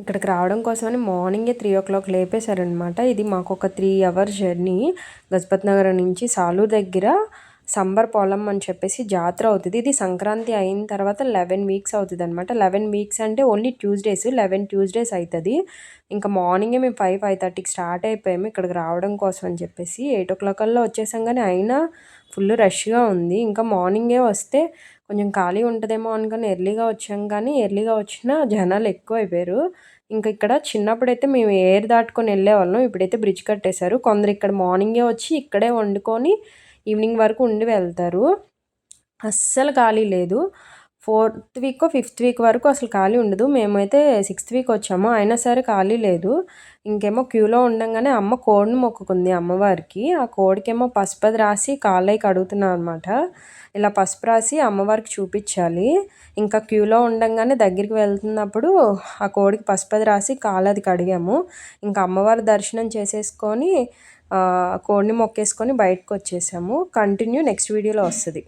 ఇక్కడికి రావడం కోసమని మార్నింగే 3:00 లేపేశారనమాట. ఇది మాకు ఒక 3 అవర్స్ జర్నీ. గజపతి నగరం నుంచి సాలూరు దగ్గర సంబర్ పొలం అని చెప్పేసి జాతర అవుతుంది. ఇది సంక్రాంతి అయిన తర్వాత 11 వీక్స్ అవుతుంది అనమాట. 11 వీక్స్ అంటే ఓన్లీ ట్యూస్డేస్, 11 ట్యూస్డేస్ అవుతుంది. ఇంకా మార్నింగే మేము 5:30కి స్టార్ట్ అయిపోయాము ఇక్కడికి రావడం కోసం అని చెప్పేసి. 8:00 కల్లా వచ్చేసాం, కానీ అయినా ఫుల్ రష్గా ఉంది. ఇంకా మార్నింగే వస్తే కొంచెం ఖాళీ ఉంటుందేమో అనుకుని ఎర్లీగా వచ్చాం, కానీ ఎర్లీగా వచ్చినా జనాలు ఎక్కువ అయిపోయారు. ఇంకా ఇక్కడ చిన్నప్పుడైతే మేము ఏర్ దాటుకొని వెళ్ళేవాళ్ళం, ఇప్పుడైతే బ్రిడ్జ్ కట్టేశారు. కొందరు ఇక్కడ మార్నింగే వచ్చి ఇక్కడే వండుకొని ఈవినింగ్ వరకు ఉండి వెళ్తారు. అస్సలు ఖాళీ లేదు. 4th వీకో 5th వీక్ వరకు అసలు ఖాళీ ఉండదు. మేమైతే 6th వీక్ వచ్చాము, అయినా సరే ఖాళీ లేదు. ఇంకేమో క్యూలో ఉండంగానే అమ్మ కోడిని మొక్కుకుంది అమ్మవారికి. ఆ కోడికేమో పసుపది రాసి కాళ్ళకి కడుగుతున్నాం అనమాట. ఇలా పసుపు రాసి అమ్మవారికి చూపించాలి. ఇంకా క్యూలో ఉండంగానే దగ్గరికి వెళ్తున్నప్పుడు ఆ కోడికి పసుపది రాసి కాళ్ళది కడిగాము. ఇంకా అమ్మవారి దర్శనం చేసేసుకొని కోడిని మొక్కేసుకొని బయటకు వచ్చేసాము. కంటిన్యూ నెక్స్ట్ వీడియోలో వస్తుంది.